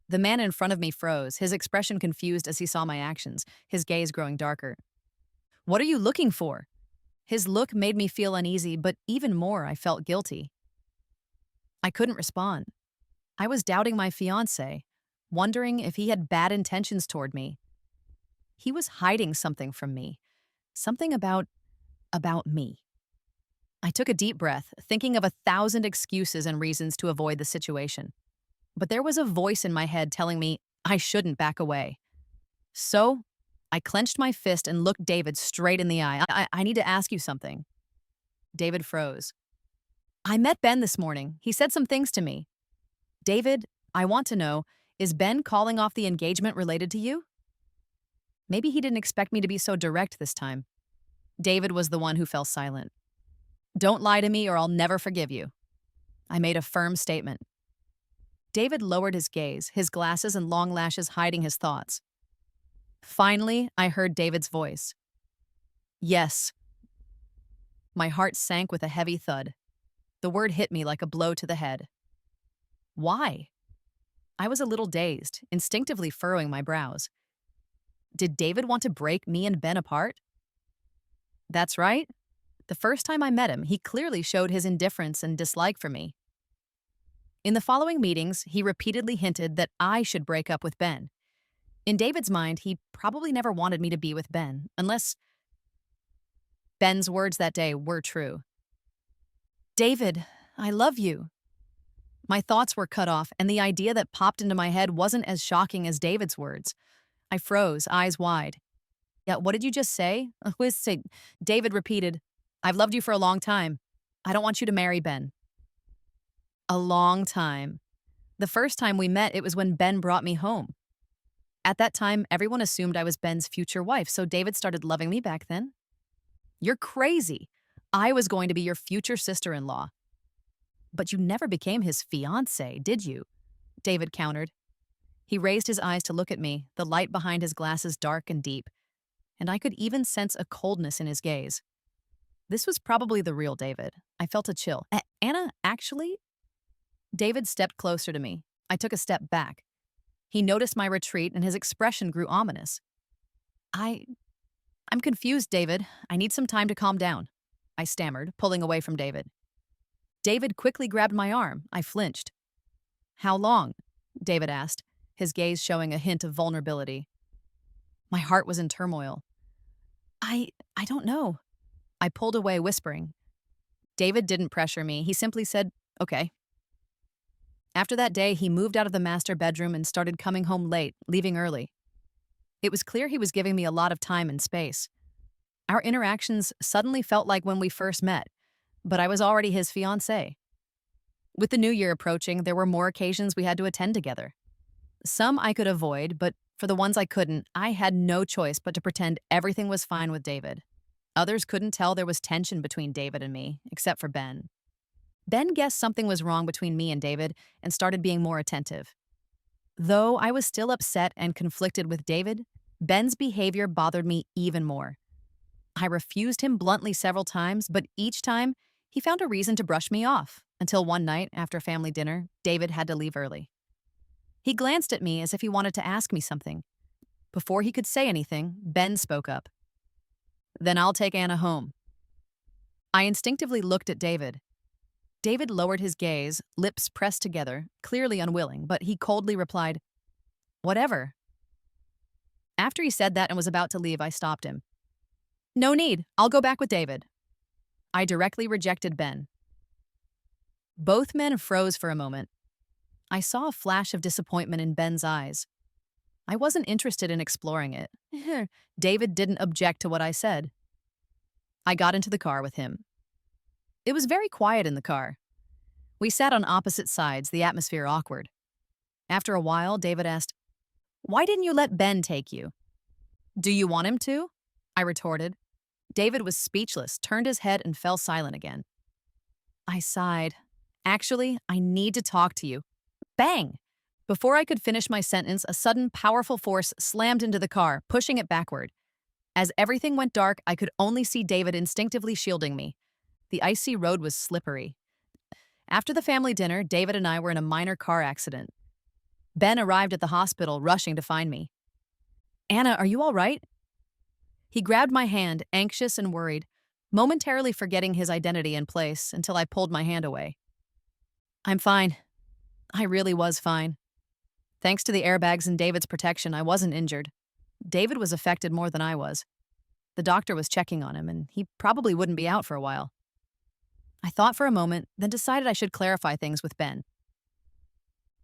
The man in front of me froze, his expression confused as he saw my actions, his gaze growing darker. "What are you looking for?" His look made me feel uneasy, but even more, I felt guilty. I couldn't respond. I was doubting my fiancé, wondering if he had bad intentions toward me. He was hiding something from me, something about me. I took a deep breath, thinking of 1,000 excuses and reasons to avoid the situation. But there was a voice in my head telling me I shouldn't back away. So, I clenched my fist and looked David straight in the eye. I need to ask you something." David froze. "I met Ben this morning. He said some things to me." "David, I want to know, is Ben calling off the engagement related to you?" Maybe he didn't expect me to be so direct this time. David was the one who fell silent. "Don't lie to me or I'll never forgive you." I made a firm statement. David lowered his gaze, his glasses and long lashes hiding his thoughts. Finally, I heard David's voice. "Yes." My heart sank with a heavy thud. The word hit me like a blow to the head. "Why?" I was a little dazed, instinctively furrowing my brows. Did David want to break me and Ben apart? That's right. The first time I met him, he clearly showed his indifference and dislike for me. In the following meetings, he repeatedly hinted that I should break up with Ben. In David's mind, he probably never wanted me to be with Ben, unless Ben's words that day were true. "David, I love you." My thoughts were cut off, and the idea that popped into my head wasn't as shocking as David's words. I froze, eyes wide. "Yeah, what did you just say?" David repeated, "I've loved you for a long time. I don't want you to marry Ben." A long time. The first time we met, it was when Ben brought me home. At that time, everyone assumed I was Ben's future wife, so David started loving me back then. "You're crazy. I was going to be your future sister-in-law." "But you never became his fiancé, did you?" David countered. He raised his eyes to look at me, the light behind his glasses dark and deep, and I could even sense a coldness in his gaze. This was probably the real David. I felt a chill. Anna, actually?" David stepped closer to me. I took a step back. He noticed my retreat, and his expression grew ominous. I'm confused, David. I need some time to calm down," I stammered, pulling away from David. David quickly grabbed my arm. I flinched. "How long?" David asked, his gaze showing a hint of vulnerability. My heart was in turmoil. I don't know." I pulled away, whispering. David didn't pressure me. He simply said, "Okay." After that day, he moved out of the master bedroom and started coming home late, leaving early. It was clear he was giving me a lot of time and space. Our interactions suddenly felt like when we first met, but I was already his fiancée. With the new year approaching, there were more occasions we had to attend together. Some I could avoid, but for the ones I couldn't, I had no choice but to pretend everything was fine with David. Others couldn't tell there was tension between David and me, except for Ben. Ben guessed something was wrong between me and David and started being more attentive. Though I was still upset and conflicted with David, Ben's behavior bothered me even more. I refused him bluntly several times, but each time he found a reason to brush me off, until one night, after family dinner, David had to leave early. He glanced at me as if he wanted to ask me something. Before he could say anything, Ben spoke up. Then I'll take Anna home. I instinctively looked at David. David lowered his gaze, lips pressed together, clearly unwilling, but he coldly replied, "Whatever." After he said that and was about to leave, I stopped him. "No need. I'll go back with David." I directly rejected Ben. Both men froze for a moment. I saw a flash of disappointment in Ben's eyes. I wasn't interested in exploring it. David didn't object to what I said. I got into the car with him. It was very quiet in the car. We sat on opposite sides, the atmosphere awkward. After a while, David asked, "Why didn't you let Ben take you?" "Do you want him to?" I retorted. David was speechless, turned his head, and fell silent again. I sighed. "Actually, I need to talk to you." Bang! Before I could finish my sentence, a sudden, powerful force slammed into the car, pushing it backward. As everything went dark, I could only see David instinctively shielding me. The icy road was slippery. After the family dinner, David and I were in a minor car accident. Ben arrived at the hospital, rushing to find me. "Anna, are you all right?" He grabbed my hand, anxious and worried, momentarily forgetting his identity and place until I pulled my hand away. "I'm fine. I really was fine. Thanks to the airbags and David's protection, I wasn't injured. David was affected more than I was. The doctor was checking on him, and he probably wouldn't be out for a while." I thought for a moment, then decided I should clarify things with Ben.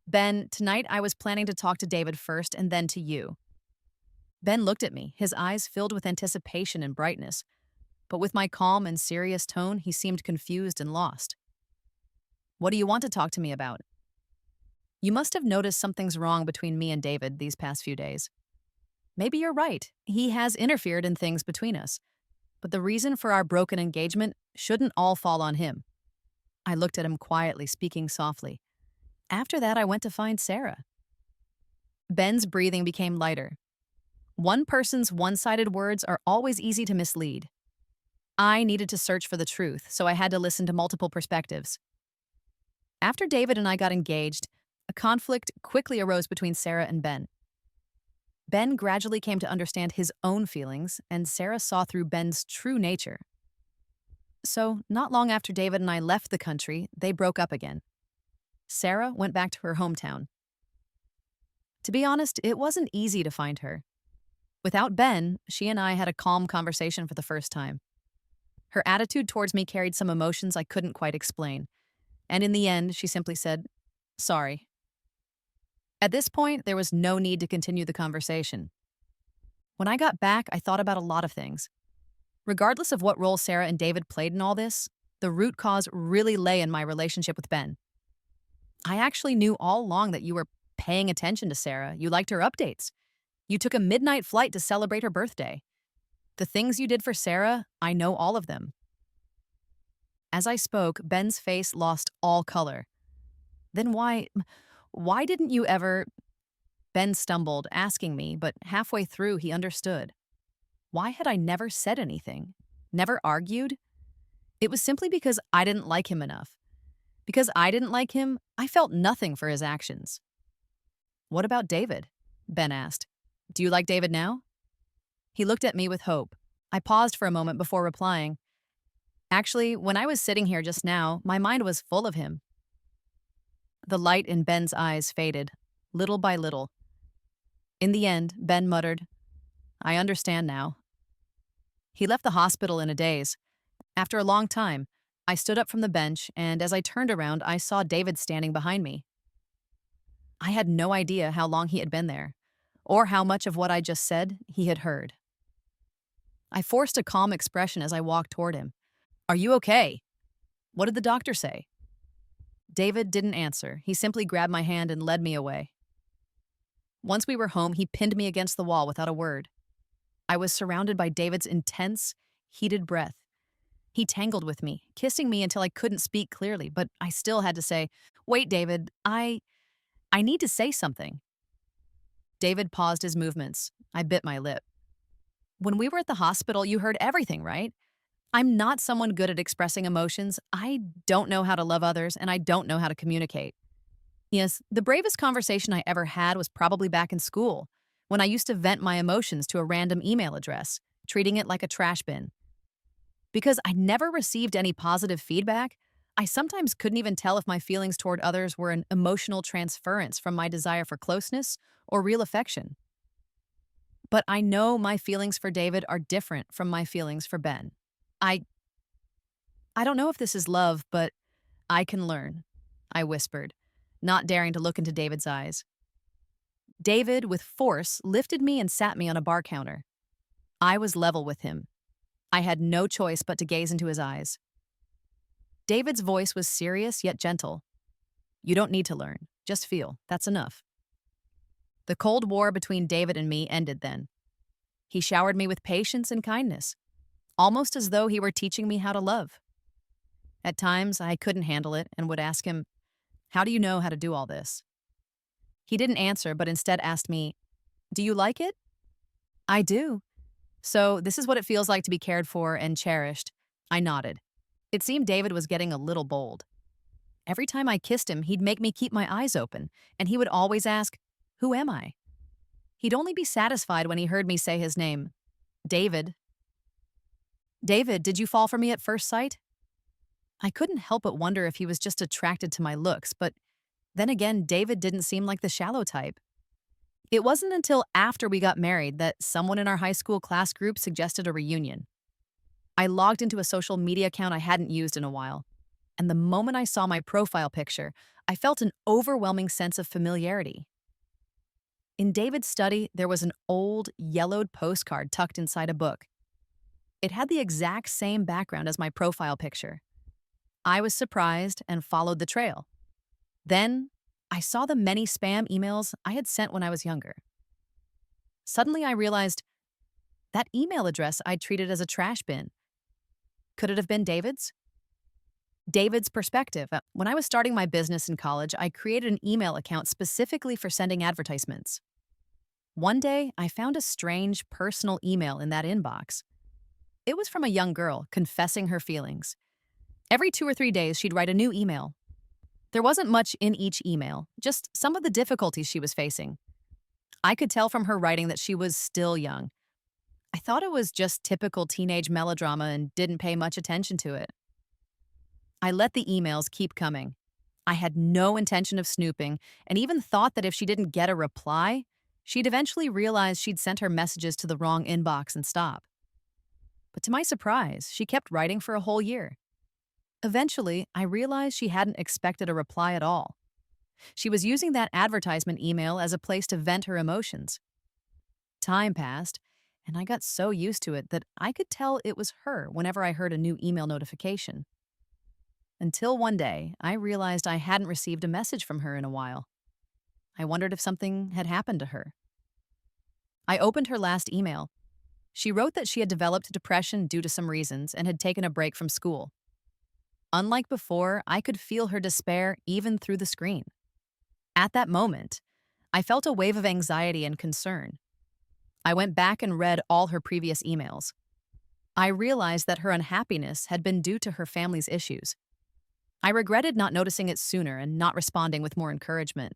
"Ben, tonight I was planning to talk to David first and then to you." Ben looked at me, his eyes filled with anticipation and brightness, but with my calm and serious tone, he seemed confused and lost. "What do you want to talk to me about?" "You must have noticed something's wrong between me and David these past few days. Maybe you're right. He has interfered in things between us. But the reason for our broken engagement shouldn't all fall on him." I looked at him quietly, speaking softly. "After that, I went to find Sarah." Ben's breathing became lighter. One person's one-sided words are always easy to mislead. I needed to search for the truth, so I had to listen to multiple perspectives. After David and I got engaged, a conflict quickly arose between Sarah and Ben. Ben gradually came to understand his own feelings, and Sarah saw through Ben's true nature. So, not long after David and I left the country, they broke up again. Sarah went back to her hometown. To be honest, it wasn't easy to find her. Without Ben, she and I had a calm conversation for the first time. Her attitude towards me carried some emotions I couldn't quite explain, and in the end, she simply said, "Sorry." At this point, there was no need to continue the conversation. When I got back, I thought about a lot of things. Regardless of what role Sarah and David played in all this, the root cause really lay in my relationship with Ben. I actually knew all along that you were paying attention to Sarah. You liked her updates. You took a midnight flight to celebrate her birthday. The things you did for Sarah, I know all of them. As I spoke, Ben's face lost all color. "Then why didn't you ever—" Ben stumbled, asking me, but halfway through he understood. Why had I never said anything? Never argued? It was simply because I didn't like him enough. Because I didn't like him, I felt nothing for his actions. "What about David?" Ben asked. "Do you like David now?" He looked at me with hope. I paused for a moment before replying. "Actually, when I was sitting here just now, my mind was full of him." The light in Ben's eyes faded, little by little. In the end, Ben muttered, "I understand now." He left the hospital in a daze. After a long time, I stood up from the bench, and as I turned around, I saw David standing behind me. I had no idea how long he had been there, or how much of what I just said he had heard. I forced a calm expression as I walked toward him. "Are you okay? What did the doctor say?" David didn't answer. He simply grabbed my hand and led me away. Once we were home, he pinned me against the wall without a word. I was surrounded by David's intense, heated breath. He tangled with me, kissing me until I couldn't speak clearly, but I still had to say, "Wait, David, I need to say something." David paused his movements. I bit my lip. When we were at the hospital, you heard everything, right? I'm not someone good at expressing emotions. I don't know how to love others, and I don't know how to communicate. Yes, the bravest conversation I ever had was probably back in school, when I used to vent my emotions to a random email address, treating it like a trash bin. Because I never received any positive feedback, I sometimes couldn't even tell if my feelings toward others were an emotional transference from my desire for closeness or real affection. But I know my feelings for David are different from my feelings for Ben. I I don't know if this is love, but I can learn, I whispered, not daring to look into David's eyes. David, with force, lifted me and sat me on a bar counter. I was level with him. I had no choice but to gaze into his eyes. David's voice was serious yet gentle. You don't need to learn. Just feel. That's enough. The Cold War between David and me ended then. He showered me with patience and kindness, almost as though he were teaching me how to love. At times, I couldn't handle it and would ask him, how do you know how to do all this? He didn't answer, but instead asked me, do you like it? I do. So, this is what it feels like to be cared for and cherished. I nodded. It seemed David was getting a little bold. Every time I kissed him, he'd make me keep my eyes open, and he would always ask, who am I? He'd only be satisfied when he heard me say his name. David. David, did you fall for me at first sight? I couldn't help but wonder if he was just attracted to my looks, but then again, David didn't seem like the shallow type. It wasn't until after we got married that someone in our high school class group suggested a reunion. I logged into a social media account I hadn't used in a while, and the moment I saw my profile picture, I felt an overwhelming sense of familiarity. In David's study, there was an old, yellowed postcard tucked inside a book. It had the exact same background as my profile picture. I was surprised and followed the trail. Then, I saw the many spam emails I had sent when I was younger. Suddenly, I realized that email address I'd treated as a trash bin. Could it have been David's? David's perspective. When I was starting my business in college, I created an email account specifically for sending advertisements. One day, I found a strange personal email in that inbox. It was from a young girl confessing her feelings. Every 2 or 3 days, she'd write a new email. There wasn't much in each email, just some of the difficulties she was facing. I could tell from her writing that she was still young. I thought it was just typical teenage melodrama and didn't pay much attention to it. I let the emails keep coming. I had no intention of snooping and even thought that if she didn't get a reply, she'd eventually realize she'd sent her messages to the wrong inbox and stop. But to my surprise, she kept writing for a whole year. Eventually, I realized she hadn't expected a reply at all. She was using that advertisement email as a place to vent her emotions. Time passed, and I got so used to it that I could tell it was her whenever I heard a new email notification. Until one day, I realized I hadn't received a message from her in a while. I wondered if something had happened to her. I opened her last email. She wrote that she had developed depression due to some reasons and had taken a break from school. Unlike before, I could feel her despair even through the screen. At that moment, I felt a wave of anxiety and concern. I went back and read all her previous emails. I realized that her unhappiness had been due to her family's issues. I regretted not noticing it sooner and not responding with more encouragement.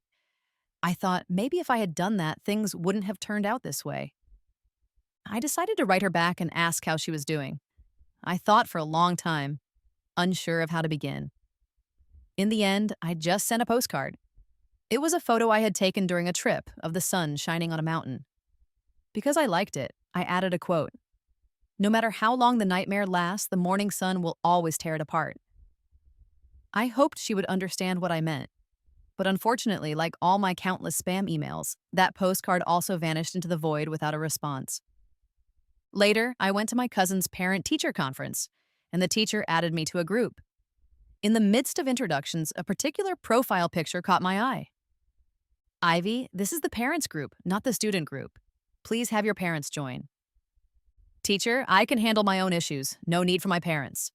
I thought maybe if I had done that, things wouldn't have turned out this way. I decided to write her back and ask how she was doing. I thought for a long time, unsure of how to begin. In the end, I just sent a postcard. It was a photo I had taken during a trip of the sun shining on a mountain. Because I liked it, I added a quote. No matter how long the nightmare lasts, the morning sun will always tear it apart. I hoped she would understand what I meant. But unfortunately, like all my countless spam emails, that postcard also vanished into the void without a response. Later, I went to my cousin's parent-teacher conference, and the teacher added me to a group. In the midst of introductions, a particular profile picture caught my eye. Ivy, this is the parents group, not the student group. Please have your parents join. Teacher, I can handle my own issues. No need for my parents.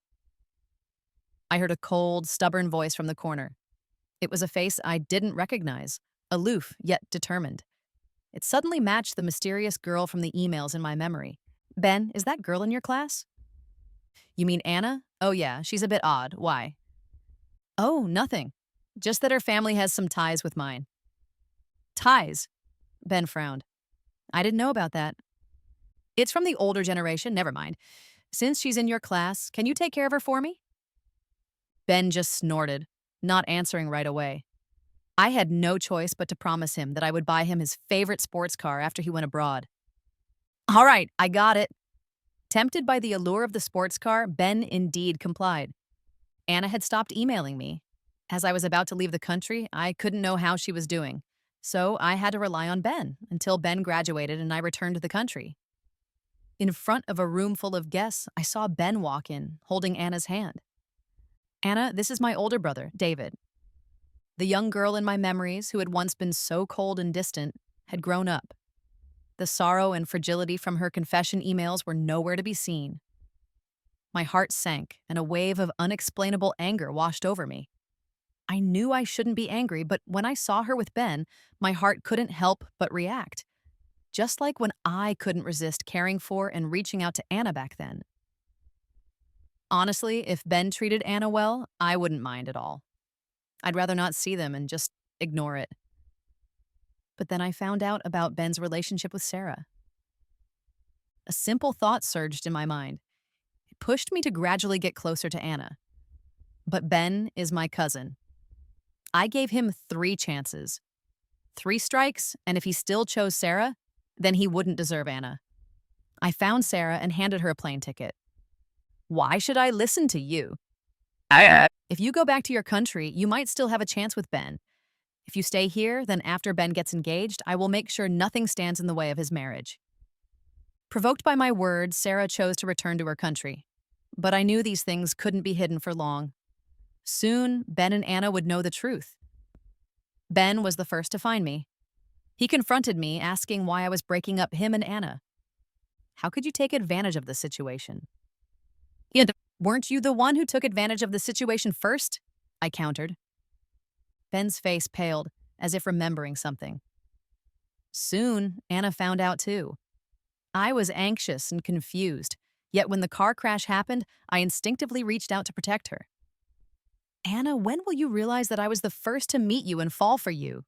I heard a cold, stubborn voice from the corner. It was a face I didn't recognize, aloof yet determined. It suddenly matched the mysterious girl from the emails in my memory. Ben, is that girl in your class? You mean Anna? Oh, yeah, she's a bit odd. Why? Oh, nothing. Just that her family has some ties with mine. Ties? Ben frowned. I didn't know about that. It's from the older generation, never mind. Since she's in your class, can you take care of her for me? Ben just snorted, not answering right away. I had no choice but to promise him that I would buy him his favorite sports car after he went abroad. All right, I got it. Tempted by the allure of the sports car, Ben indeed complied. Anna had stopped emailing me. As I was about to leave the country, I couldn't know how she was doing. So I had to rely on Ben until Ben graduated and I returned to the country. In front of a room full of guests, I saw Ben walk in, holding Anna's hand. Anna, this is my older brother, David. The young girl in my memories, who had once been so cold and distant, had grown up. The sorrow and fragility from her confession emails were nowhere to be seen. My heart sank, and a wave of unexplainable anger washed over me. I knew I shouldn't be angry, but when I saw her with Ben, my heart couldn't help but react. Just like when I couldn't resist caring for and reaching out to Anna back then. Honestly, if Ben treated Anna well, I wouldn't mind at all. I'd rather not see them and just ignore it. But then I found out about Ben's relationship with Sarah. A simple thought surged in my mind. It pushed me to gradually get closer to Anna. But Ben is my cousin. I gave him 3 chances. 3 strikes, and if he still chose Sarah, then he wouldn't deserve Anna. I found Sarah and handed her a plane ticket. Why should I listen to you? If you go back to your country, you might still have a chance with Ben. If you stay here, then after Ben gets engaged, I will make sure nothing stands in the way of his marriage. Provoked by my words, Sarah chose to return to her country. But I knew these things couldn't be hidden for long. Soon, Ben and Anna would know the truth. Ben was the first to find me. He confronted me, asking why I was breaking up him and Anna. How could you take advantage of the situation? Weren't you the one who took advantage of the situation first? I countered. Ben's face paled, as if remembering something. Soon, Anna found out too. I was anxious and confused, yet when the car crash happened, I instinctively reached out to protect her. Anna, when will you realize that I was the first to meet you and fall for you?